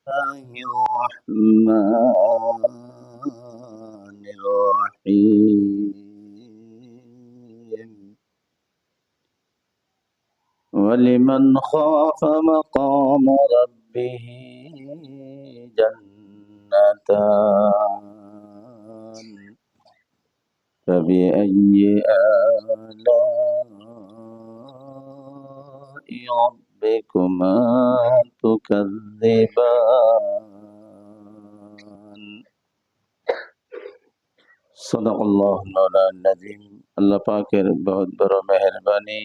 الرحمن الرحيم ولمن خاف مقام ربه جنتان فبأي آلاء ربكما تكذبان صدق الله مولانا العظيم আল্লাহ পাকের বহুত বড় মেহেরবানি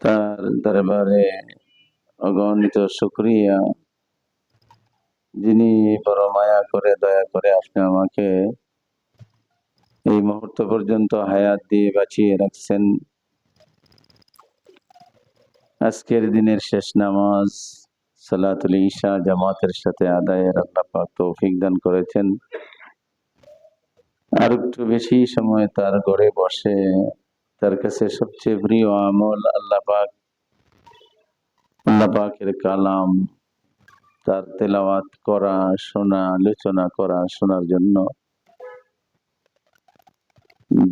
তার দরবারে অগণিত শুকরিয়া যিনি বড় মায়া করে দয়া করে আপনি আমাকে এই মুহূর্ত পর্যন্ত হায়াত দিয়ে বাঁচিয়ে রাখছেন। আজকের দিনের শেষ নামাজ সালাতুল ইশা জামাতের সাথে আদায়ের আল্লাহ পাক তৌফিক দান করেছেন। আর একটু বেশি সময় তার ঘরে বসে তার কাছে সবচেয়ে প্রিয় আমল আল্লাহ পাকের কালাম, তার তেলাওয়াত করা, শোনা, আলোচনা করা, শোনার জন্য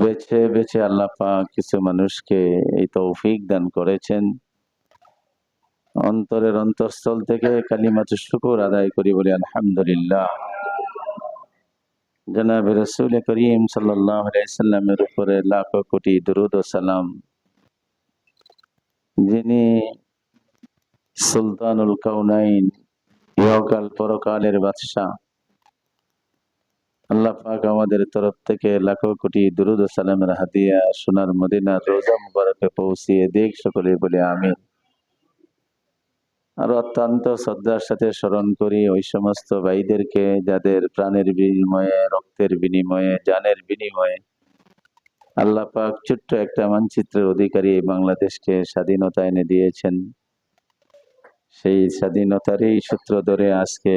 বেছে বেছে আল্লাহ পাক কিছু মানুষকে এই তৌফিক দান করেছেন। অন্তরের অন্তঃস্থল থেকে কালিমাতু শুকর আদায় করি, বলি আলহামদুলিল্লাহ। জনাবে রাসূল করিম সাল্লাল্লাহু আলাইহি ওয়াসাল্লামের উপরে লাখো কোটি দরুদ ও সালাম, যিনি সুলতানুল কাউনাইন, ইহকাল পরকালের বাদশাহ। আল্লাহ পাক আমাদের তরফ থেকে লাখো কোটি দরুদ ও সালামের হাদিয়া সোনার মদিনার রোজা মুবারকে পৌঁছিয়ে দিক, সকলে বলে আমিন। আর অত্যন্ত শ্রদ্ধার সাথে স্মরণ করি ওই সমস্ত ভাইদেরকে যাদের প্রাণের বিনিময়ে, রক্তের বিনিময়ে, জানের বিনিময়ে আল্লাহ পাক ছোট্ট একটা মানচিত্রের অধিকারী এই বাংলাদেশকে স্বাধীনতা এনে দিয়েছেন। সেই স্বাধীনতারই সূত্র ধরে আজকে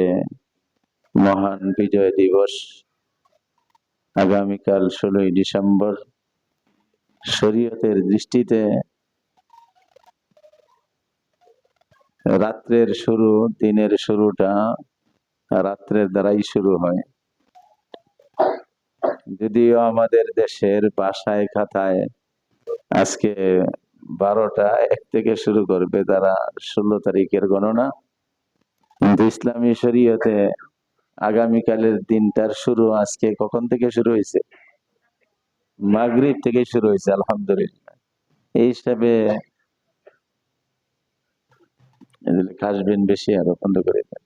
মহান বিজয় দিবস, আগামীকাল 16ই ডিসেম্বর। শরীয়তের দৃষ্টিতে রাত্রের শুরু, দিনের শুরুটা রাত্রের দ্বারাই শুরু হয়। যদিও আমাদের দেশের ভাষায় খাতায় আজকে 12টা 1 থেকে শুরু করবে তারা 16 তারিখের গণনা, কিন্তু ইসলামী শরীয়তে আগামীকালের দিনটার শুরু আজকে কখন থেকে শুরু হয়েছে? মাগরিব থেকে শুরু হয়েছে। আলহামদুলিল্লাহ। এই হিসাবে খাসবেন বেশি, আরো বন্ধ করে দেন।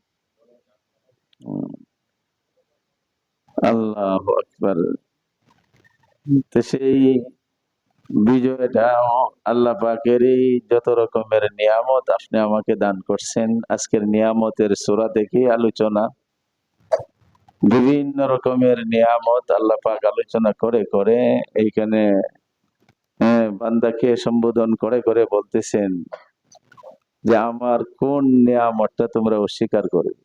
আল্লাহু আকবার। তো সেই বিজয়টা আল্লাহ পাকেরই যত রকমের নিয়ামত আপনি আমাকে দান করছেন। আজকের নিয়ামতের সূরা থেকে আলোচনা, বিভিন্ন রকমের নিয়ামত আল্লাহ পাক আলোচনা করে করে এইখানে বান্দাকে সম্বোধন করে করে বলতেছেন যে আমার কোন নিয়ামতটা তোমরা অস্বীকার করবে।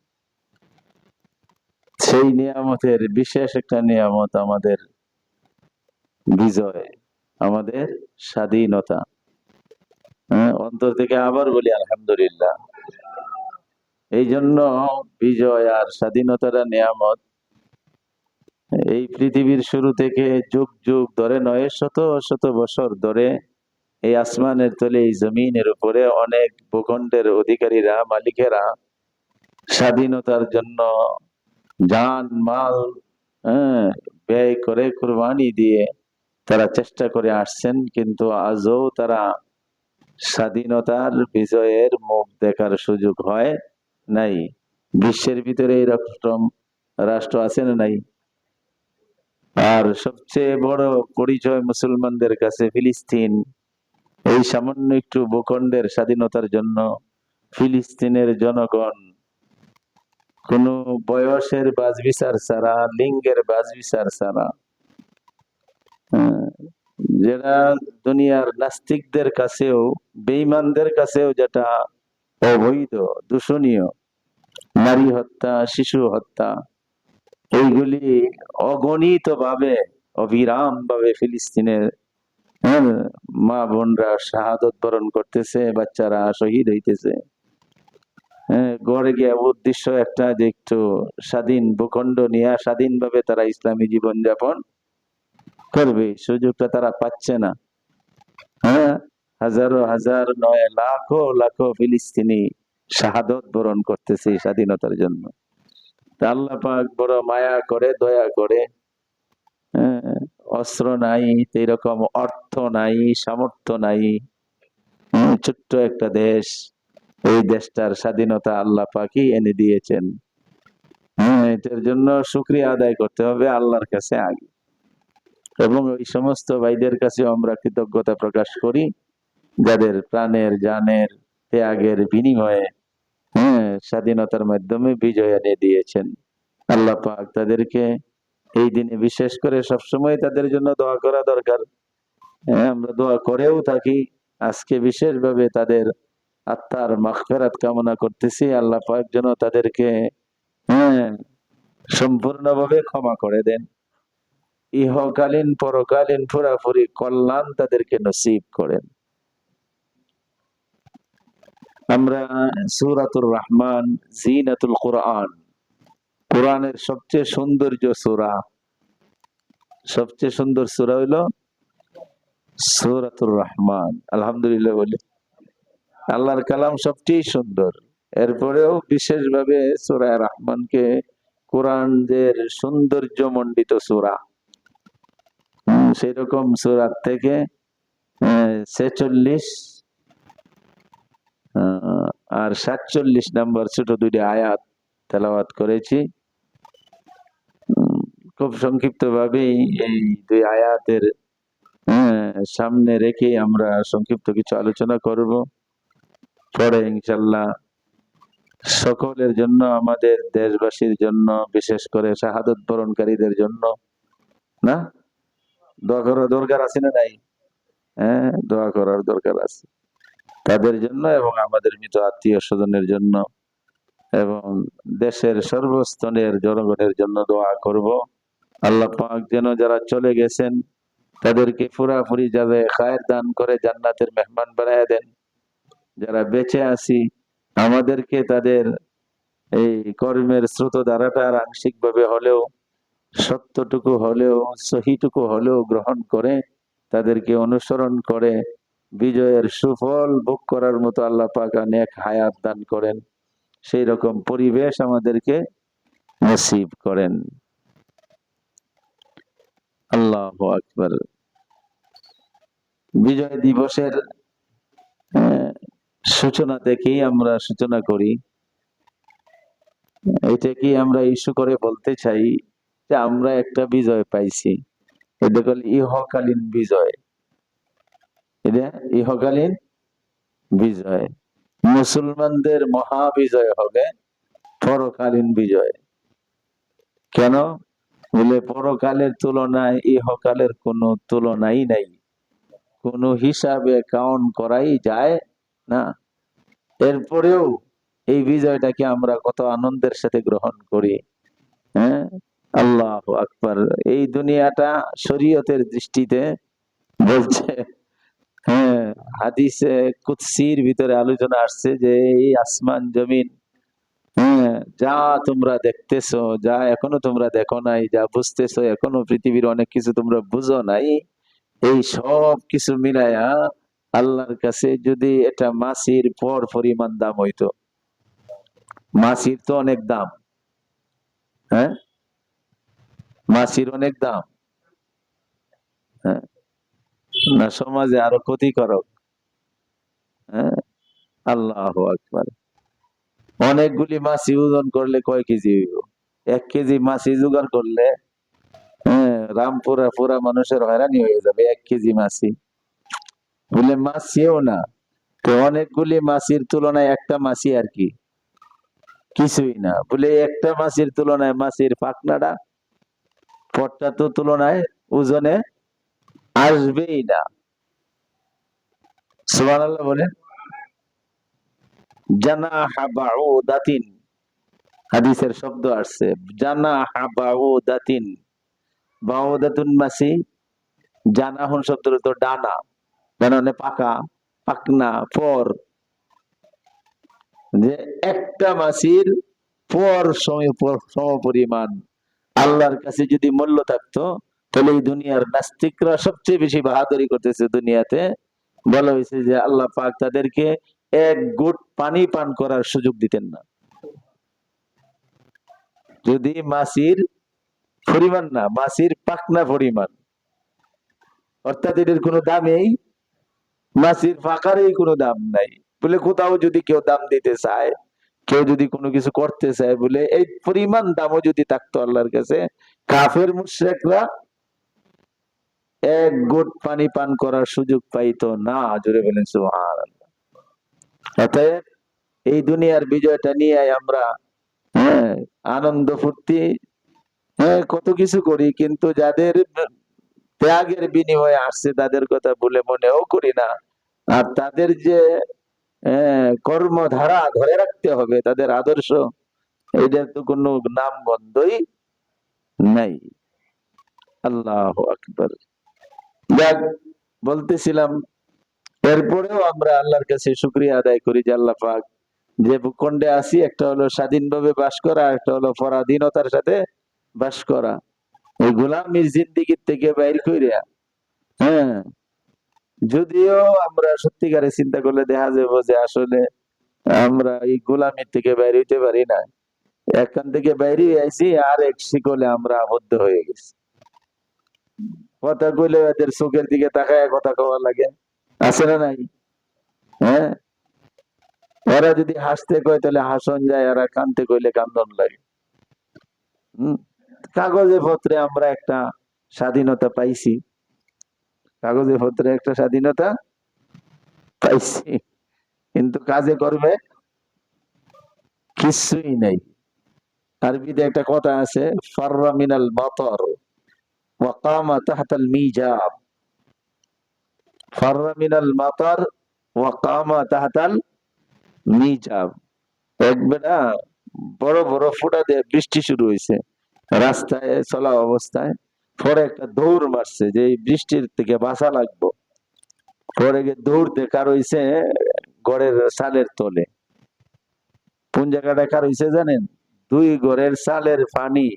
সেই নিয়ামতের বিশেষ একটা নিয়ামত আমাদের বিজয়, আমাদের স্বাধীনতা। অন্তর থেকে আবার বলি আলহামদুলিল্লাহ। এই জন্য বিজয় আর স্বাধীনতার নিয়ামত এই পৃথিবীর শুরু থেকে যুগ যুগ ধরে নয়, শত শত বছর ধরে এই আসমানের তলে, এই জমিনের উপরে অনেক ভূখণ্ডের অধিকারীরা, মালিকেরা স্বাধীনতার জন্য জান মাল ব্যয় করে, কুরবানি দিয়ে তারা চেষ্টা করে আসছেন, কিন্তু আজও তারা স্বাধীনতার বিজয়ের মুখ দেখার সুযোগ হয় নাই। বিশ্বের ভিতরে এরকম রাষ্ট্র আছে না নাই? আর সবচেয়ে বড় পরিচয় মুসলমানদের কাছে ফিলিস্তিন। এই সামান্য একটু ভূখণ্ডের স্বাধীনতার জন্য ফিলিস্তিনের জনগণ কোন বয়সের বাজ বিচার ছাড়া, লিঙ্গের বাজ বিচার ছাড়া, যেটা দুনিয়ার নাস্তিকদের কাছেও, বেঈমানদের কাছেও যেটা অবৈধ, দূষণীয়, নারী হত্যা, শিশু হত্যা, এইগুলি অগণিত ভাবে, অবিরাম ভাবে ফিলিস্তিনের মা বোনরা শাহাদত বরণ করতেছে, বাচ্চারা শহীদ হইতেছে। গড়ে গিয়ে উদ্দেশ্য একটা যে একটু স্বাধীন ভূখণ্ড নিয়ে স্বাধীনভাবে তারা ইসলামী জীবন যাপন করবে, সুযোগটা তারা পাচ্ছে না। হ্যাঁ, হাজারো হাজার নয় লাখো লাখো ফিলিস্তিনি শাহাদত বরণ করতেছে এই স্বাধীনতার জন্য। আল্লাহ পাক বড় মায়া করে, দয়া করে, অস্ত্র নাই, এরকম অর্থ নাই, সামর্থ্য নাই, ছোট্ট একটা দেশ, এই দেশটার স্বাধীনতা আল্লাহ পাকই এনে দিয়েছেন। এটার জন্য শুকরিয়া আদায় করতে হবে আল্লাহর কাছে আগে, এবং ওই সমস্ত ভাইদের কাছে আমরা কৃতজ্ঞতা প্রকাশ করি যাদের প্রাণের জানের ত্যাগের বিনিময়ে স্বাধীনতার মাধ্যমে বিজয় এনে দিয়েছেন। আল্লাহ পাক তাদেরকে এই দিনে বিশেষ করে সবসময় তাদের জন্য দোয়া করা দরকার। আমরা দোয়া করেও থাকি, আজকে বিশেষভাবে তাদের আত্মার মাগফিরাত কামনা করতেছি। আল্লাহ পাক যেন তাদেরকে সম্পূর্ণভাবে ক্ষমা করে দেন, ইহকালীন পরকালীন পুরাপুরি কল্যাণ তাদেরকে নসিব করেন। আমরা সূরাতুর রহমান, জিনাতুল কুরআন, কোরআনের সবচেয়ে সৌন্দর্য সূরা, সবচেয়ে সুন্দর সূরা হইল সূরাতুর রহমান। আলহামদুলিল্লাহ বলি, আল্লাহর কালাম সবচেয়ে সুন্দর, এরপরেও বিশেষভাবে সূরা রহমানকে কোরআনের সৌন্দর্য মণ্ডিত সূরা। সেই রকম সূরা থেকে 46 আর 47 নম্বর ছোট দুইটি আয়াত তেলাওয়াত করেছি। খুব সংক্ষিপ্ত ভাবেই এই দুই আয়াতের সামনে রেখে আমরা সংক্ষিপ্ত কিছু আলোচনা করব, পরে ইনশাআল্লাহ সকলের জন্য, আমাদের দেশবাসীর জন্য, বিশেষ করে শাহাদত বরণকারীদের জন্য না দোয়া করার দরকার আছে না নাই? দোয়া করার দরকার আছে তাদের জন্য এবং আমাদের মৃত আত্মীয় স্বজনের জন্য এবং দেশের সর্বস্তরের জনগণের জন্য দোয়া করব। আল্লাহ পাক যেন যারা চলে গেছেন তাদেরকে পুরাপুরি যাবে খায়ের দান করে জান্নাতের মেহমান বানায় দেন। যারা বেঁচে আছি আমাদেরকে তাদের এই কর্মের স্রোত ধারাটা আংশিক ভাবে হলেও, সত্যটুকু হলেও, সহিটুকু হলেও গ্রহণ করে তাদেরকে অনুসরণ করে বিজয়ের সুফল ভোগ করার মতো আল্লাহ পাক নেক হায়াত দান করেন। সেই রকম পরিবেশ আমাদেরকে নসিব করেন। আল্লাহু আকবার। বিজয় দিবসের সূচনা থেকেই আমরা সূচনা করি। এটা কি আমরা ইস্যু করে বলতে চাই যে আমরা একটা বিজয় পাইছি, এটা হল ইহকালীন বিজয়। এটা ইহকালীন বিজয়। মুসলমানদের মহা বিজয় হবে পরকালীন বিজয়। কেন বলে, পরকালের তুলনায় ইহকালের কোনো তুলনাই নাই, কোনো হিসাবে কাউন্ট করাই যায় না। এরপরেও এই বিজয়টাকে আমরা কত আনন্দের সাথে গ্রহণ করি। আল্লাহু আকবার। এই দুনিয়াটা শরীয়তের দৃষ্টিতে বলছে, হাদিসে কুদসির ভিতরে আলোচনা আসছে যে এই আসমান জমিন, যা তোমরা দেখতেছো, যা এখনো তোমরা দেখো নাই, যা বুঝতেছো এখনো পৃথিবীর অনেক কিছু তোমরা বুঝো নাই, এই সব কিছু মিলায়া আল্লাহর কাছে যদি এটা মাছির পর পরিমাণ দাম হইতো, মাছির তো অনেক দাম, মাছির অনেক দাম, না সমাজে আরো ক্ষতিকারক। আল্লাহু আকবার। অনেকগুলি মাছি ওজন করলে কয় কেজি হইব? 1 কেজি মাছি জোগাড় করলে রামপুরা পুরা মানুষের হয়রানি হয়ে যাবে। 1 কেজি মাছি বলে মাছিও না, তো অনেকগুলি মাছির তুলনায় একটা মাছি আর কি কিছুই না। বলে একটা মাছির তুলনায় মাছির পাখনাটা পটটা তো তুলনায় ওজনে আসবেই না। সুবহানাল্লাহ বলেন। জানাহা বাউদাতিন, হাদিসের শব্দ আসছে জানাহা বাউদাতিন। বাউদাতুন মাছি, জানাহুন শব্দের তো ডানা, ডানা মানে পাকা, পাকনা, পর। যে একটা মাছির পর সমপরিমাণ আল্লাহর কাছে যদি মূল্য থাকতো, তাহলে এই দুনিয়ার নাস্তিকরা সবচেয়ে বেশি বাহাদুরি করতেছে দুনিয়াতে। বলা হয়েছে যে আল্লাহ পাক তাদেরকে এক ঘুট পানি পান করার সুযোগ দিতেন না। যদি মাছির পরিমাণ না, মাছির পাকনা পরিমাণ, অর্থাৎ এদের কোনো দামেই, মাছির ফাঁকারই কোনো দাম নাই বলে, কোথাও যদি কেউ দাম দিতে চায়, কেউ যদি কোনো কিছু করতে চায় বলে, এই পরিমাণ দামও যদি থাকতো আল্লাহর কাছে, কাফের মুশরিকরা এক ঘুট পানি পান করার সুযোগ পাইতো না। জোরে বলেন সুবহানাল্লাহ। অতএব এই দুনিয়ার বিজয়টা নিয়ে আমরা হ্যাঁ আনন্দ ফুর্তি, হ্যাঁ কত কিছু করি, কিন্তু যাদের ত্যাগের বিনিময়ে আসছে তাদের কথা বলে মনেও করি না। আর তাদের যে কর্মধারা ধরে রাখতে হবে, তাদের আদর্শ, এটার তো কোনো নাম গন্ধই নাই। আল্লাহু আকবার। যাক, বলতেছিলাম, এরপরেও আমরা আল্লাহর কাছে শুকরিয়া আদায় করি যে আল্লাহ পাক যে ভূখণ্ডে আছি, একটা হলো স্বাধীনভাবে বাস করা, একটা হলো পরাধীনতার সাথে বাস করা, ওই গোলামীর জিন্দিগির থেকে বাইর কইরা, হ্যাঁ যদিও আমরা সত্যিকারে চিন্তা করলে দেখা যাবো যে আসলে আমরা এই গোলামীর থেকে বাইরে হইতে পারি না। এখান থেকে বাইরে আইছি আর এক শিকলে আমরা আবদ্ধ হয়ে গেছি। কথা কইলে এদের চোখের দিকে তাকায় কথা কওয়া লাগে, আছে না নাই? হ্যাঁ, ওরা যদি হাসতে কয় তাহলে হাসন যায়, ওরা কানতে কইলে কান্দন লাগে। হম, কাগজে পত্রে আমরা একটা স্বাধীনতা পাইছি, কাগজে পত্রে একটা স্বাধীনতা পাইছি, কিন্তু কাজে করবে কিছুই নাই। আরবিতে একটা কথা আছে, ফাররা মিনাল মাতার ওয়া কামা তাহতাল মিজাব। ফাররা মিনাল মাতার ওয়া কামা তাহতাল মিজাব। এক বেটা বড় বড় ফোঁটা দিয়ে বৃষ্টি শুরু হয়েছে রাস্তায় চলা অবস্থায়, পরে একটা দৌড় মারছে যে এই বৃষ্টির থেকে বাঁচা লাগবো। পরে গিয়ে দৌড়তে কার হইছে ঘরের চালের তলে। কোন জায়গাটা কার হইছে জানেন? দুই ঘরের চালের পানি,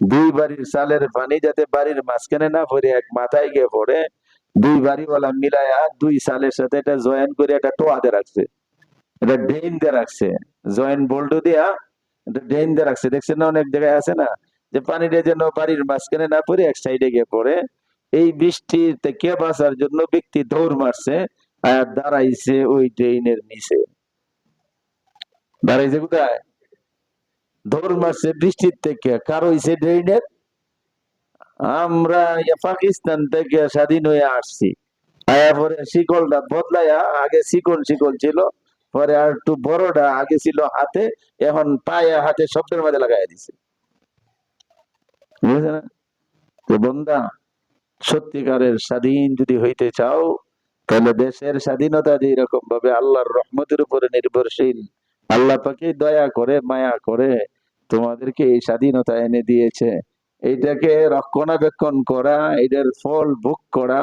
দুই বাড়ির চালের পানি যাতে বাড়ির মাঝখানে না পড়ে এক মাথায় গিয়ে পড়ে, দুই বাড়িওয়ালা মিলায়া দুই চালের সাথে এটা জয়েন করে একটা টোয়াতে রাখছে, এটা ড্রেন দিয়ে রাখছে, জয়েন্ট বোল্ট দিয়া এটা ড্রেন দিয়ে রাখছে। দেখছেন না, অনেক জায়গায় আছে না যে পানিটা যেন বাড়ির মাঝখানে না পড়ে এক সাইডে গিয়ে পড়ে। এই বৃষ্টির থেকে বাঁচার জন্য ব্যক্তি দৌড় মারছে আর দাঁড়াইছে ওই ড্রেনের নিচে। দাঁড়াইছে কোথায়? দৌড় মারছে বৃষ্টির থেকে। কার হইছে ড্রেনের? আমরা পাকিস্তান থেকে স্বাধীন হয়ে আসছি, আয়া পরে শিকলটা বদলাইয়া, আগে চিকন শিকল ছিল, পরে আর একটু বড়টা আগে ছিল হাতে, এখন পায়ে হাতে শব্দের মাঝে লাগাই দিছে। বুঝছে না? তো বন্ধা, সত্যিকারের স্বাধীন যদি হইতে চাও, তাহলে দেশের স্বাধীনতা যে রকম ভাবে আল্লাহর রহমতের উপরে নির্ভরশীল, আল্লাহ পাকে দয়া করে মায়া করে তোমাদেরকে এই স্বাধীনতা এনে দিয়েছে, এইটাকে রক্ষণাবেক্ষণ করা, এটার ফল ভোগ করা,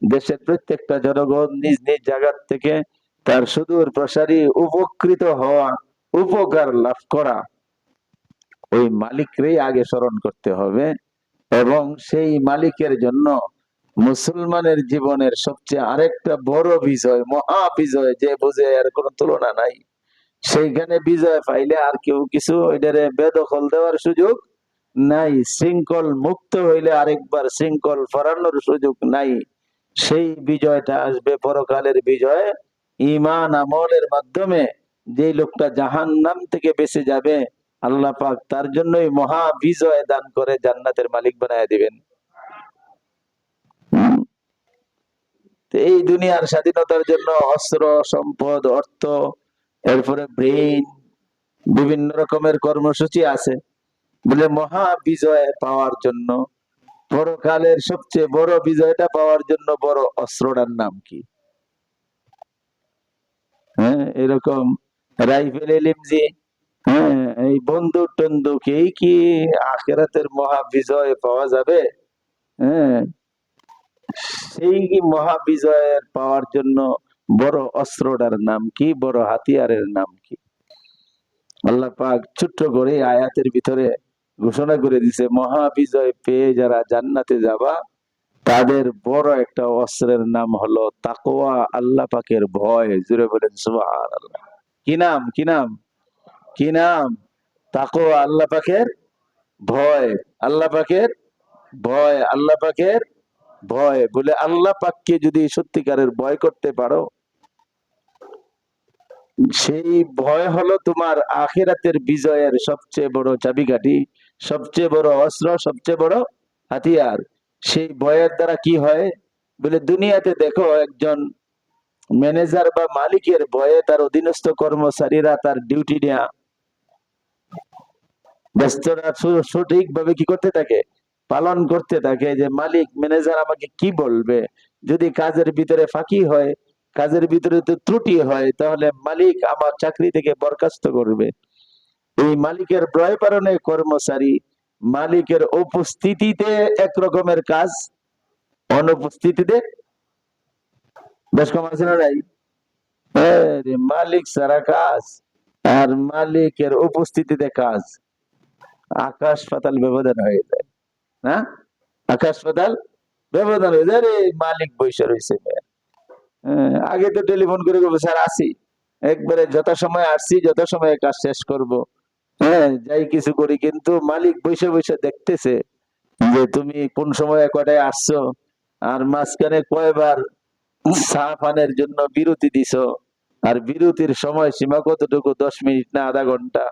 দেশের প্রত্যেকটা জনগণ নিজ নিজ জায়গা থেকে তার সুদূর প্রসারী উপকৃত হওয়া, উপকার লাভ করা, ওই মালিককেই আগে স্মরণ করতে হবে। এবং সেই মালিকের জন্য মুসলমানের জীবনের সবচেয়ে আরেকটা বড় বিজয়, মহা বিজয়, যে বুঝে আর কোনো তুলনা নাই, সেইখানে বিজয় পাইলে আর কেউ কিছু এটারে বেদখল দেওয়ার সুযোগ নাই। শৃঙ্খল মুক্ত হইলে আরেকবার শৃঙ্খল ফরানোর সুযোগ নাই। সেই বিজয়টা আসবে পরকালের বিজয়, ঈমান আমলের মাধ্যমে। যে লোকটা জাহান্নাম থেকে বেঁচে যাবে, আল্লাহ পাক তার জন্যই মহা বিজয় দান করে জান্নাতের মালিক বানায় দিবেন। এই দুনিয়ার স্বাধীনতার জন্য অস্ত্র, সম্পদ, অর্থ, এরপরে ব্রেইন, বিভিন্ন রকমের কর্মসূচি আছে। বলে মহা বিজয় পাওয়ার জন্য, পরকালের সবচেয়ে বড় বিজয়টা পাওয়ার জন্য বড় অস্ত্রটার নাম কি? হ্যাঁ, এরকম রাইফেল, এলএমজি, হ্যাঁ এই বন্দুক টন্দুক, এই কি আখিরাতের মহা বিজয় পাওয়া যাবে? হ্যাঁ, সেই কি মহা বিজয়ের পাওয়ার জন্য বড় অস্ত্রটার নাম কি? বড় হাতিয়ারের নাম কি? আল্লাহ পাক ছোট্ট করে আয়াতের ভিতরে ঘোষণা করে দিছে, মহাবিজয় পেয়ে যারা জান্নাতে যাবা তাদের বড় একটা অস্ত্রের নাম হলো তাকওয়া, আল্লাহ পাকের ভয়। জুড়ে বলেন সুবহানাল্লাহ। কি নাম, কি নাম, কি নাম? তাকওয়া, আল্লাহ পাকের ভয়, আল্লাহ পাকের ভয়, আল্লাহ পাকের ভয়। বলে আল্লাহ পাককে যদি সত্যিকারের ভয় করতে পারো, সেই ভয় হলো তোমার আখিরাতের বিজয়ের সবচেয়ে বড় চাবিকাঠি, সবচেয়ে বড় অস্ত্র, সবচেয়ে বড় হাতিয়ার। সেই ভয়ের দ্বারা কি হয়? বলে দুনিয়াতে দেখো, একজন ম্যানেজার বা মালিকের ভয়ে তার অধীনস্থ কর্মচারীরা তার ডিউটি নেয়া ব্যস্তরা সঠিকভাবে কি করতে থাকে, পালন করতে থাকে, যে মালিক ম্যানেজার আমাকে কি বলবে। যদি কাজের ভিতরে ফাঁকি হয়, কাজের ভিতরে তো ত্রুটি হয়, তাহলে মালিক আমার চাকরি থেকে বরখাস্ত করবে। এই মালিকের ভয় পালনে কর্মচারী মালিকের উপস্থিতিতে এক রকমের কাজ, অনুপস্থিতিতে বেশ কম আছে না নাই? মালিক ছাড়া কাজ আর মালিকের উপস্থিতিতে কাজ, আকাশ পাতাল ব্যবধান হয়ে যায় না? আকাশ পাতাল ব্যবধান হয়ে যায়। রে মালিক বৈশা রয়েছে, আগে তো টেলিফোন করে বলবো স্যার আসি, একবারে যথাসময়ে আসছি, যথাসময়ে কাজ শেষ করব। হ্যাঁ, যাই কিছু করি, কিন্তু মালিক বৈশা বৈশা দেখতেছে যে তুমি কোন সময় কটায় আসছো, আর মাঝখানে কয়বার চা পানের জন্য বিরতি দিছো, আর বিরতির সময় সীমা কতটুকু, 10 মিনিট না আধা ঘন্টা।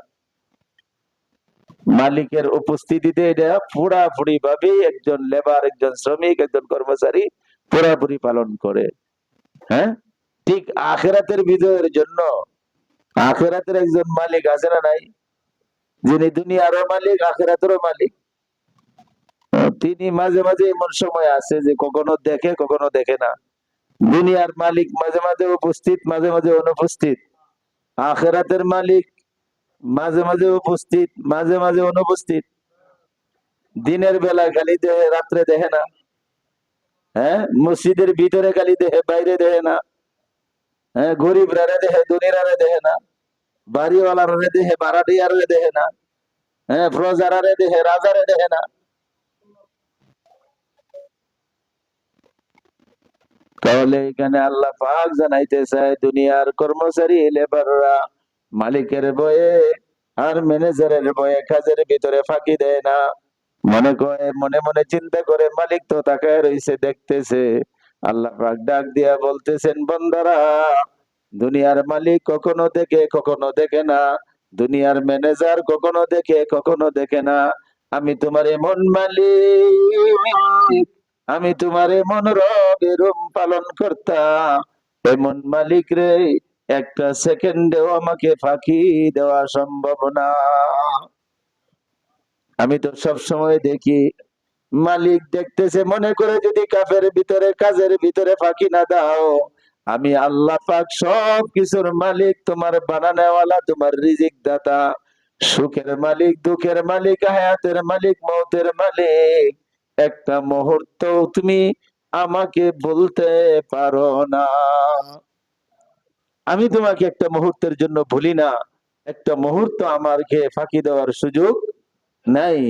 মালিকের উপস্থিতিতে এটা পুরাপুরি ভাবে একজন লেবার, একজন শ্রমিক, একজন কর্মচারী পুরাপুরি পালন করে। হ্যাঁ, ঠিক আখিরাতের বিজয়ের জন্য আখিরাতের একজন মালিক আছে না নাই? যিনি দুনিয়ারও মালিক, আখিরাতেরও মালিক। তিনি মাঝে মাঝে এমন সময় আছে যে কখনো দেখে, কখনো দেখে না। দুনিয়ার মালিক মাঝে মাঝে উপস্থিত, মাঝে মাঝে অনুপস্থিত। আখিরাতের মালিক মাঝে মাঝে উপস্থিত, মাঝে মাঝে অনুপস্থিত। দিনের বেলা খালি দেহে, রাত্রে দেখে না। হ্যাঁ, মসজিদের ভিতরে খালি দেহে, বাইরে দেখে না। হ্যাঁ, গরিব রারে দেহে, ধনীরারে দেখে না। বাড়িওয়ালারে দেহে, ভাড়াটিয়ারে দেখে না। হ্যাঁ, প্রজারারে দেহে, রাজারে দেখে না। তাহলে এখানে আল্লাহ পাক জানাইতে চায়, দুনিয়ার কর্মচারী লেবাররা মালিকের ভয়ে আর ম্যানেজারের ভয়ে কাজের ভিতরে ফাঁকি দেয় না। মনে করে, মনে মনে চিন্তা করে মালিক তো তাকায় রইছে, দেখতেছে। আল্লাহ পাক ডাক দিয়া বলতেছেন, বান্দারা, দুনিয়ার মালিক কখনো দেখে, কখনো দেখে না। দুনিয়ার ম্যানেজার কখনো দেখে, কখনো দেখে না। আমি তোমার এমন মালিক, আমি তোমার এমন রব, এরম পালন কর্তা, এমন মালিক রে, একটা সেকেন্ডেও আমাকে ফাঁকি দেওয়া সম্ভব না। আমি তো সব সময় দেখি। মালিক দেখতেছে, মনে করে যদি কাফের ভিতরে, কাজের ভিতরে ফাঁকি না দাও, আমি আল্লাহ পাক সব কিছুর মালিক, তোমার বানানেওয়ালা, তোমার রিজিক দাতা, সুখের মালিক, দুঃখের মালিক, হায়াতের মালিক, মৌতের মালিক, একটা মুহূর্ত তুমি আমাকে বলতে পারো না। আমি তোমাকে একটা মুহূর্তের জন্য ভুলি না, একটা মুহূর্ত আমাকে ফাঁকি দেওয়ার সুযোগ নাই।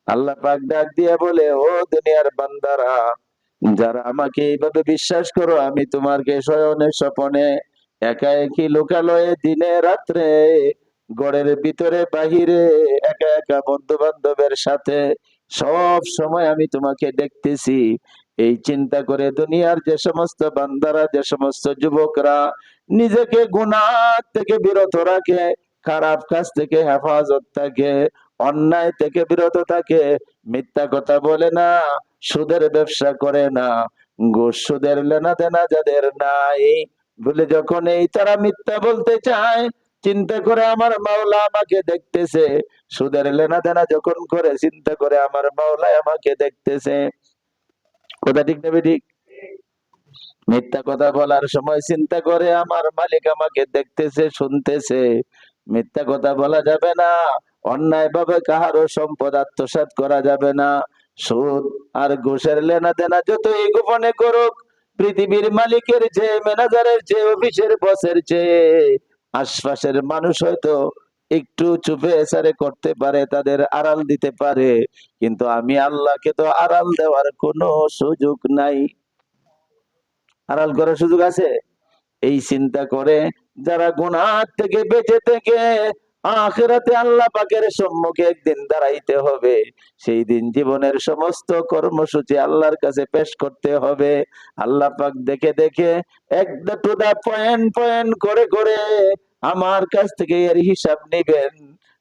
আল্লাহ পাক ডাক দিয়ে বলে, ও দুনিয়ার বান্দারা, যারা আমাকে এইভাবে বিশ্বাস করো, আমি তোমাকে শয়নে স্বপনে, একা একই লোকালয়ে, দিনে রাত্রে, ঘরের ভিতরে বাহিরে, একা একা, বন্ধু বান্ধবের সাথে, সব সময় আমি তোমাকে দেখতেছি। এই চিন্তা করে দুনিয়ার যে সমস্ত বান্দারা, যে সমস্ত যুবকরা নিজেকে গুনাহ থেকে বিরত রাখে, খারাপ কাজ থেকে হেফাজত থাকে, অন্যায় থেকে বিরত থাকে, মিথ্যা কথা বলে না, সুদের ব্যবসা করে না, ঘুষ সুদের লেনা দেনা যাদের নাই, বলে যখন এই তারা মিথ্যা বলতে চায়, চিন্তা করে আমার মাওলা আমাকে দেখতেছে। সুদের লেনা দেনা যখন করে, চিন্তা করে আমার মাওলা আমাকে দেখতেছে। কথা ঠিক না ঠিক? মিথ্যা কথা বলার সময় চিন্তা করে আমার মালিক আমাকে দেখতেছে, শুনতেছে। মিথ্যা কথা বলা যাবে না, অন্যায় ভাবে কাহারও সম্পদ আত্মসাৎ করা যাবে না। সুদ আর ঘুষের লেনা দেনা যতই গোপনে করুক, পৃথিবীর মালিকের চেয়ে, ম্যানেজারের চেয়ে, অফিসের বসের চেয়ে আশপাশের মানুষ হয়তো একটু চুপে এসারে করতে পারে, তাদের আড়াল দিতে পারে, কিন্তু আমি আল্লাহকে তো আড়াল দেওয়ার কোনো সুযোগ নাই। আড়াল করার সুযোগ আছে? এই চিন্তা করে যারা গুনাহ থেকে বেঁচে থেকে আখিরাতে আল্লাহ পাকের সম্মুখে একদিন দাঁড়াইতে হবে, সেই দিন জীবনের সমস্ত কর্মসূচি আল্লাহর কাছে পেশ করতে হবে। আল্লাহ পাক দেখে দেখে একটা টু দা পয়েন্ট পয়েন্ট করে করে আমার কাছ থেকে এর হিসাব নিবেন,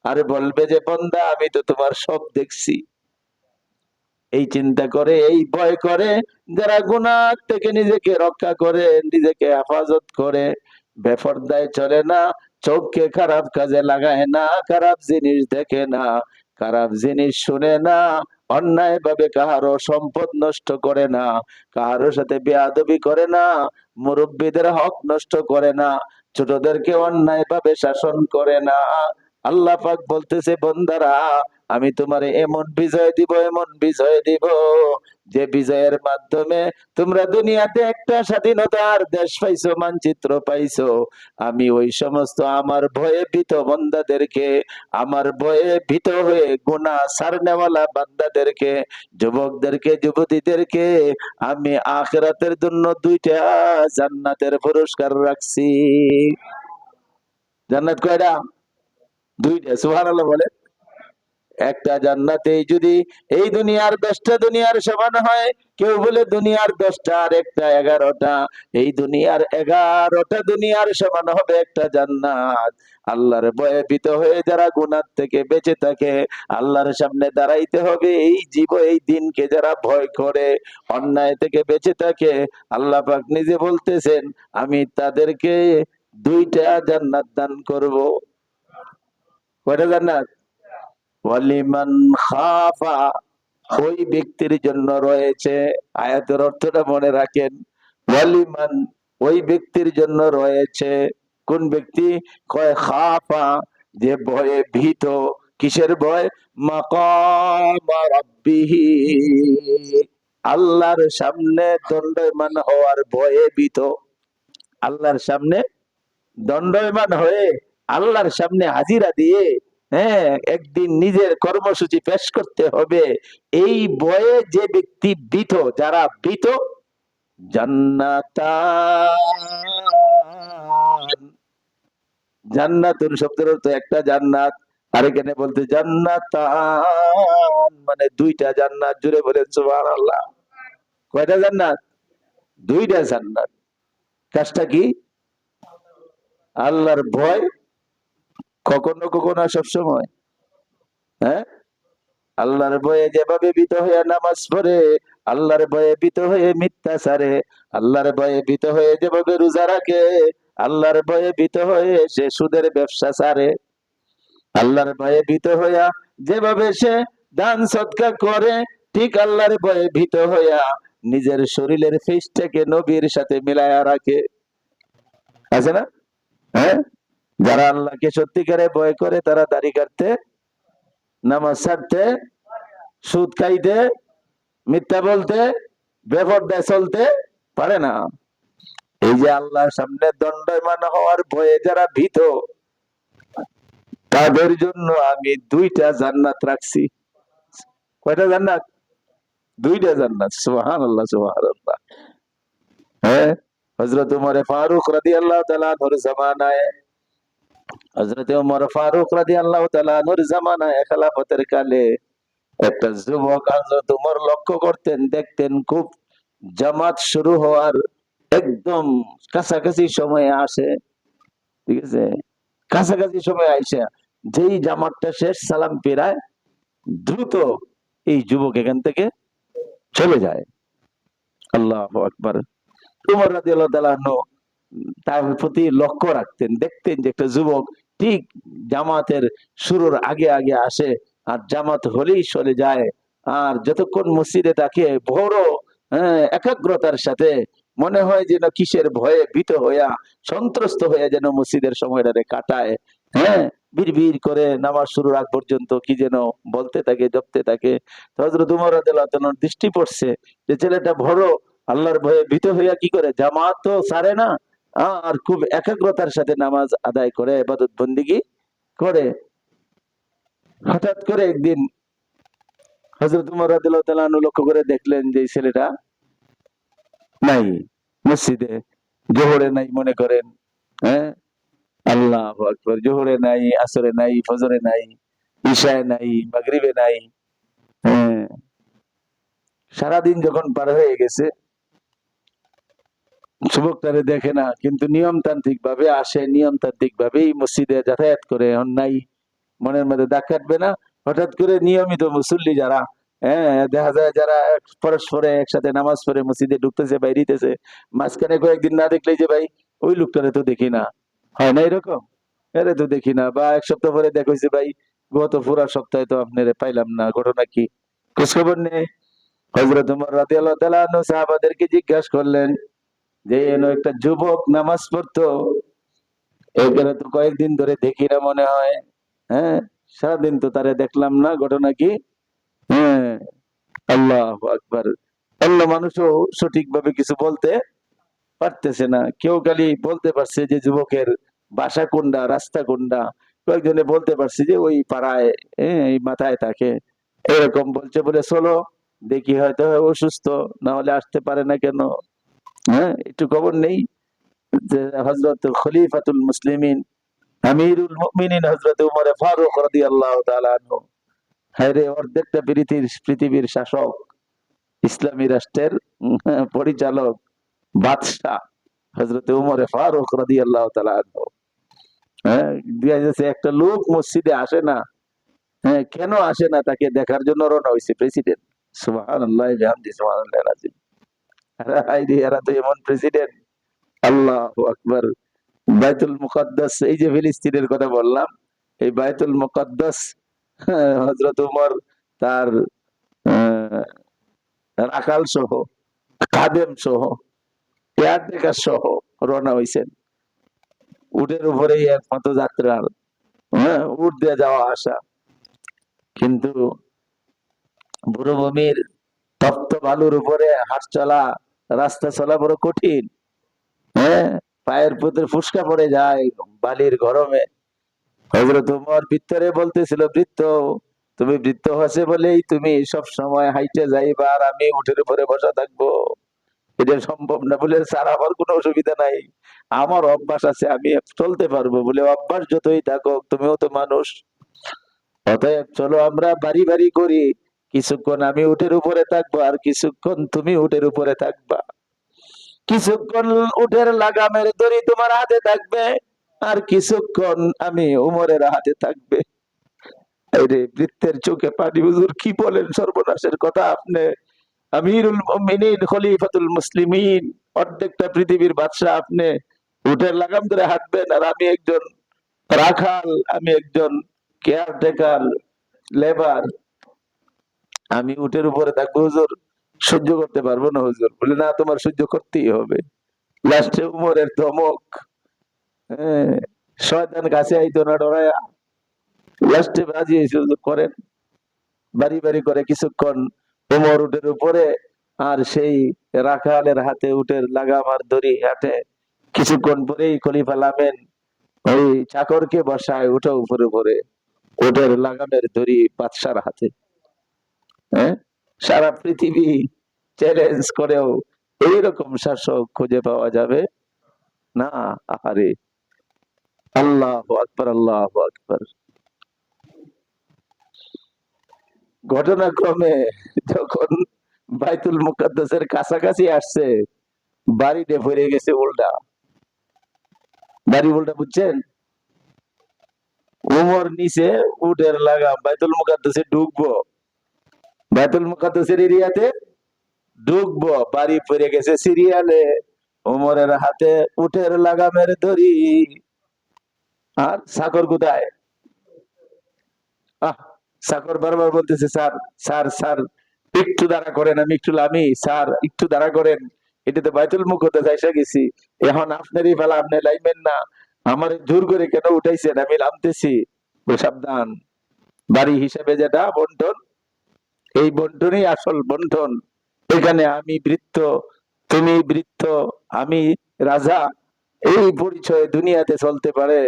আর বলবে যে বান্দা আমি তো তোমার সব দেখছি। এই চিন্তা করে, এই ভয় করে যারা গুনাহ থেকে নিজেকে রক্ষা করে, নিজেকে হেফাজত করে, বেপরদায় চলে না, চোখকে খারাপ কাজে লাগায় না, খারাপ জিনিস দেখে না, খারাপ জিনিস শুনে না, অন্যায় ভাবে কাহারো সম্পদ নষ্ট করে না, কাহারোর সাথে বেয়াদবি করে না, মুরব্বীদের হক নষ্ট করে না, ছোটদেরকে অন্যায় ভাবে শাসন করে না। আল্লাহ পাক বলতেছে, বন্দারা আমি তোমারে এমন বিজয় দিব, এমন বিজয় দিব, যে বিজয়ের মাধ্যমে তোমরা দুনিয়াতে একটা স্বাধীনতার দেশ পাইছো, মানচিত্র পাইছো। আমি ওই সমস্ত আমার ভয়ে ভীত বান্দাদেরকে, আমার ভয়ে ভীত হয়ে গুনাহ ছাড়নেওয়ালা বান্দাদেরকে, যুবকদেরকে, যুবতীদেরকে আমি আখিরাতের জন্য 2টা জান্নাতের পুরস্কার রাখছি। জান্নাত কয়টা? 2টা। সুবহানাল্লাহ বলে। একটা জান্নাতে যদি এই দুনিয়ার 10টা দুনিয়ার সমান হয়, কেউ বলে দুনিয়ার 10টা আর একটা 11টা, এই দুনিয়ার 11টা দুনিয়ার সমান হবে একটা জান্নাত। আল্লাহর ভয়ে ভীত হয়ে যারা গুনাহ থেকে বেঁচে থাকে, আল্লাহর সামনে দাঁড়াইতে হবে এই দিনকে যারা ভয় করে, অন্যায় থেকে বেঁচে থাকে, আল্লাহ পাক নিজে বলতেছেন আমি তাদেরকে 2টা জান্নাত দান করব। কয়টা জান্নাত? ওয়ালিমান খাফা, ওই ব্যক্তির জন্য রয়েছে, আয়াতের অর্থটা মনে রাখেন, ওয়ালিমান, ওই ব্যক্তির জন্য রয়েছে। কোন ব্যক্তি? কয় খাফা, যে ভয়ে ভীত। কিসের ভয়? মাকাম রাব্বিহি, আল্লাহর সামনে দণ্ডায়মান হওয়ার ভয়ে ভীত। আল্লাহর সামনে দণ্ডায়মান হয়ে আল্লাহর সামনে হাজিরা দিয়ে, হ্যাঁ, একদিন নিজের কর্মসূচি পেশ করতে হবে, এই ভয়ে যে ব্যক্তি ভীত, যারা ভীত, জান্নাতান, জান্নাতুন শব্দের অর্থ একটা জান্নাত, আর এখানে বলতে জান্নাতান মানে 2টা জান্নাত। জুড়ে বলেন সুবহানাল্লাহ। কয়টা জান্নাত? 2টা জান্নাত। কাজটা কি? আল্লাহর ভয়, কখনো কখনো সব সময়, হ্যাঁ, আল্লাহর ভয়ে যেভাবে ভীত হয়ে নামাজ পড়ে, আল্লাহর ভয়ে ভীত হয়ে মিথ্যা ছাড়ে, আল্লাহর ভয়ে ভীত হয়ে যেভাবে রোজা রাখে, আল্লাহর ভয়ে ভীত হয়ে সে সুদের ব্যবসা ছাড়ে, আল্লাহর ভয়ে ভীত হইয়া যেভাবে সে দান সদকা করে, ঠিক আল্লাহর ভয়ে ভীত হইয়া নিজের শরীরের ফেসটাকে নবীর সাথে মিলায়া রাখে। আছে না? হ্যাঁ, যারা আল্লাহকে সত্যিকারে ভয় করে তারা দাড়ি কাটতে, নামাজ ছাড়তে, সুদ খাইতে, মিথ্যা বলতে, বেপরদায় চলতে পারে না। এই যে আল্লাহর সামনে দণ্ডায়মান হওয়ার ভয়ে যারা ভীত, তাদের জন্য আমি 2টা জান্নাত রাখছি। কয়টা জান্নাত? 2টা জান্নাত। সুবহানাল্লাহ, সুবহানাল্লাহ। হ্যাঁ, হযরত ওমর ফারুক রাদিয়াল্লাহু তাআলা আনহুর জামানায়, হযরত ওমর ফারুক রাদিয়াল্লাহু তাআলা আনহুর জামানায় খেলাফতের কালে একটা যুবক হযরত ওমর লক্ষ্য করতেন, দেখতেন খুব জামাত শুরু হওয়ার একদম কাছাকাছি সময়ে আসে, ঠিক আছে, কাছাকাছি সময় আইসা যেই জামাতটা শেষ, সালাম পেরায়, দ্রুত এই যুবক এখান থেকে চলে যায়। আল্লাহু আকবার। উমর রাদিয়াল্লাহু তাআলা আনহু তার প্রতি লক্ষ্য রাখতেন, দেখতেন যে একটা যুবক ঠিক জামাতের শুরুর আগে আগে আসে, আর জামাত হলেই চলে যায়, আর যতক্ষণ মসজিদে থাকে বড়, হ্যাঁ, একাগ্রতার সাথে, মনে হয় যেন কিসের ভয়ে ভীত হইয়া, সন্ত্রস্ত হয়ে যেন মসজিদের সময়টারে কাটায়। হ্যাঁ, বিড়বিড় করে নামাজ শুরুর আগ পর্যন্ত কি যেন বলতে থাকে, জপতে থাকে। তো হযরত ওমর রাদিয়াল্লাহু তাআলার দৃষ্টি পড়ছে যে ছেলেটা বড় আল্লাহর ভয়ে ভীত হইয়া কি করে, জামাত তো ছাড়ে না, আর খুব একাগ্রতার সাথে নামাজ আদায় করে, ইবাদত বন্দেগী করে। হঠাৎ করে একদিন হযরত উমর রাদিয়াল্লাহু তাআলা আনহু লক্ষ্য করে দেখলেন যে এই ছেলেটা নাই মসজিদে, জোহরে নাই মনে করেন, হ্যাঁ, আল্লাহু আকবার, জোহরে নাই, আসরে নাই, ফজরে নাই, ইশায় নাই, মাগরিবে নাই, হ্যাঁ। সারাদিন যখন পার হয়ে গেছে, যুবকটারে দেখে না, কিন্তু নিয়মতান্ত্রিক ভাবে আসে, নিয়মতান্ত্রিক ভাবেই মসজিদে যাতায়াত করে, অন্যায় মনের মধ্যে দাগ কাটবে না। হঠাৎ করে নিয়মিত মুসল্লি যারা, হ্যাঁ, দেখা যায় যারা পরস্পরে একসাথে নামাজ পড়ে মসজিদে ঢুকতেছে বাইরিতেছে, মাঝখানে কয়েকদিন না দেখলে যে ভাই ওই লোকটারে তো দেখি না, হয় না এরকম, এরে তো দেখি না, বা এক সপ্তাহ পরে দেখা হয়েছে ভাই গত পুরা সপ্তাহে তো আপনারে পাইলাম না, ঘটনা কি, খোঁজখবর নেই। হযরত ওমর রাদিয়াল্লাহু তাআলা আনহু সাহাবাদেরকে জিজ্ঞাসা করলেন যে এনো একটা যুবক নামাজ পড়তো, এখানে তো কয়েকদিন ধরে দেখি না মনে হয়, হ্যাঁ, সারাদিন তো তারে দেখলাম না, ঘটনা কি? হ্যাঁ, আল্লাহু আকবার। অন্য মানুষও সঠিকভাবে কিছু বলতে পারতেছে না, কেউ খালি বলতে পারছে যে যুবকের বাসা কোনটা, রাস্তা কোনটা, কয়েকজনে বলতে পারছে যে ওই পাড়ায়, এই মাথায় থাকে, এরকম বলছে বলে চলো দেখি, হয়তো অসুস্থ, না হলে আসতে পারে না কেন, হ্যাঁ, একটু খবর নেই। যে হযরত খলিফাতুল মুসলিমিন আমিরুল মুমিনিন হযরত উমর ফারুক রাদিয়াল্লাহু তাআলা আনহু, হ্যাঁ রে, অর্ধেকটা পৃথিবীর শাসক, ইসলামী রাষ্ট্রের পরিচালক, বাদশাহ হযরত উমর ফারুক রাদিয়াল্লাহু তাআলা আনহু, হ্যাঁ, দেখা যাচ্ছে একটা লোক মসজিদে আসে না, হ্যাঁ, কেন আসে না তাকে দেখার জন্য রওনা হয়েছে প্রেসিডেন্ট। সুবহানাল্লাহি ওয়া বিহামদিহি, সুবহানাল্লাহিল আযীম। আরে এরা তো এমন প্রেসিডেন্ট, আল্লাহু আকবার। বাইতুল মুকাদ্দাস, এই যে ফিলিস্তিনের কথা বললাম, এই বাইতুল মুকাদ্দাস হযরত উমর তার আহ, রাখাল সহ, খাদেম সহ, কেয়ারটেকার সহ রওনা হয়েছেন। উটের উপরেই একমাত্র যাত্রার, হ্যাঁ, উট দিয়ে যাওয়া আসা, কিন্তু মরুভূমির তপ্ত বালুর উপরে হাট চলা, রাস্তা চলা বড় কঠিন, হ্যাঁ, পায়ের পুত্রে ফুসকা পড়ে যায় বালির গরমে। হযরত উমর ভিতরে বলতেছিল, বৃত্ত, তুমি বৃত্ত হয়েছে বলেই তুমি সব সময় হাইটে যাইবা আর আমি উঠের উপরে বসা থাকবো, এটা সম্ভব না। বলে স্যার আমার কোনো অসুবিধা নাই, আমার অভ্যাস আছে, আমি চলতে পারবো। বলে অভ্যাস যতই থাকুক তুমিও তো মানুষ, অতএব চলো আমরা বাড়ি বাড়ি করি, কিছুক্ষণ আমি উঠের উপরে থাকবো আর কিছুক্ষণ তুমি উঠের উপরে থাকবা, কিছুক্ষণ উঠের লাগামের দড়ি তোমার হাতে থাকবে আর কিছুক্ষণ আমি উমরের হাতে থাকবে। আরে বৃত্তের চোখে পানি, হুজুর কি বলেন, সর্বনাশের কথা আপনি, আমিরুল মুমিনিন খলিফাতুল মুসলিমিন, অর্ধেকটা পৃথিবীর বাদশা, আপনি উটের লাগাম ধরে হাঁটবেন আর আমি একজন রাখাল, আমি একজন কেয়ারটেকার, লেবার, আমি উটের উপরে থাকবো, হুজুর সহ্য করতে পারবো না হুজুর। বলে না, তোমার সহ্য করতেই হবে। লাস্টে উমরের ধমক, হ্যাঁ, শয়তান কাছে আইতো না ডরায়া, লাস্টে রাজি হয়েছে, হুজুর করেন। বাড়ি বাড়ি করে কিছুক্ষণ উমর উটের উপরে আর সেই রাখালের হাতে উটের লাগাম আর দড়ি হাতে, কিছুক্ষণ পরেই খলিফা লামেন ওই চাকরকে বসায় উঠো উপরে উপরে, উটের লাগামের দড়ি বাদশার হাতে। হ্যাঁ, সারা পৃথিবী চ্যালেঞ্জ করেও এইরকম শাসক খুঁজে পাওয়া যাবে না। আহারে, আল্লাহু আকবার, আল্লাহু আকবার। ঘটনাক্রমে যখন বাইতুল মুকাদ্দাসের কাছাকাছি আসছে, বাড়িতে ভরে গেছে উল্টা, বাড়ি উল্টা, বুঝছেন? উমর নিচে উটের লাগাম, বাইতুল মুকাদ্দাসে ঢুকবো, বাইতুল মুকাদ্দাসের এরিয়াতে ঢুকবো, বাড়ি পড়ে গেছে সিরিয়ালে, উমরের হাতে উটের লাগামের দড়ি, আর চাকর কোথায়? আহ, চাকর বারবার বলতেছে, স্যার, স্যার, স্যার, একটু দাঁড়া করেন, আমি একটু লামি, স্যার একটু দাঁড়া করেন, এটা তো বাইতুল মুকাদ্দাস এসে গেছি, এখন আপনারই বেলা, আপনি লাইবেন না, আমার জোর করে কেন উঠাইছেন, আমি নামতেছি। সাবধান, বাড়ি হিসেবে যেটা বন্টন, এই বন্টনই আসল বন্টন। এখানে আমি বৃত্ত, তুমি বৃত্ত, আমি রাজা, এই পরিচয় দুনিয়াতে চলতে পারে?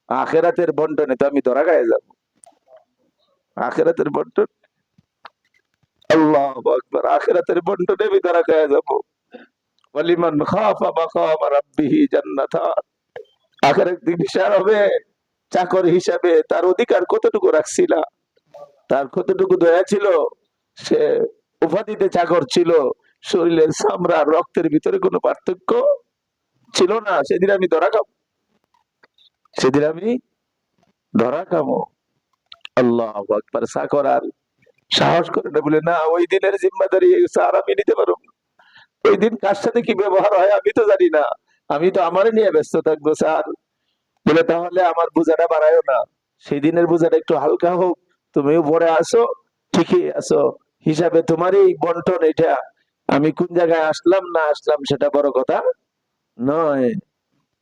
আখেরাতের বন্টনে তো আমি ধরা খাইয়া যাব। আখেরাতের বন্টন, আল্লাহু আকবার, আখেরাতের বন্টনে আমি ধরা খাইয়া যাব। ওয়ালিমান খাফা মাকামা রাব্বিহি জান্নাতান। আখেরাত দিন হিসাব হবে, চাকর হিসাবে তার অধিকার কতটুকু রাখছিলা, তার কতটুকু দয়া ছিল। সে উপাধিতে চাকর ছিল, শরীরের চামড়া রক্তের ভিতরে কোনো পার্থক্য ছিল না। সেদিন আমি ধরা খাবো, সেদিন আমি ধরা খাবো। আল্লাহু আকবার। চাকর আর সাহস করে না, বলে না ওই দিনের জিম্মাদারি স্যার আমি নিতে পারবো না। ওই দিন কার সাথে কি ব্যবহার হয় আমি তো জানি না, আমি তো আমারে নিয়ে ব্যস্ত থাকবো স্যার। বলে তাহলে আমার বোঝাটা বাড়ায়ও না, সেই দিনের বোঝাটা একটু হালকা হোক, তুমিও পরে আসো, ঠিকই আছো, হিসাবে তোমারই বন্টন এটা। আমি কোন জায়গায় আসলাম না আসলাম সেটা বড় কথা নয়।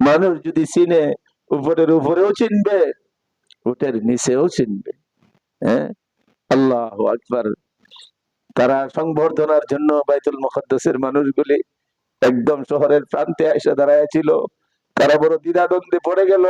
মানুষ যদি চিনে, উপরের উপরেও চিনবে, উটের নিচেও চিনবে। হ্যাঁ, আল্লাহু আকবার। তারা সংবর্ধনার জন্য বাইতুল মুকদ্দাসের মানুষগুলি একদম শহরের প্রান্তে এসে দাঁড়ায় ছিল। তারা বড় দ্বিধাদ্বন্দ্বে পড়ে গেল,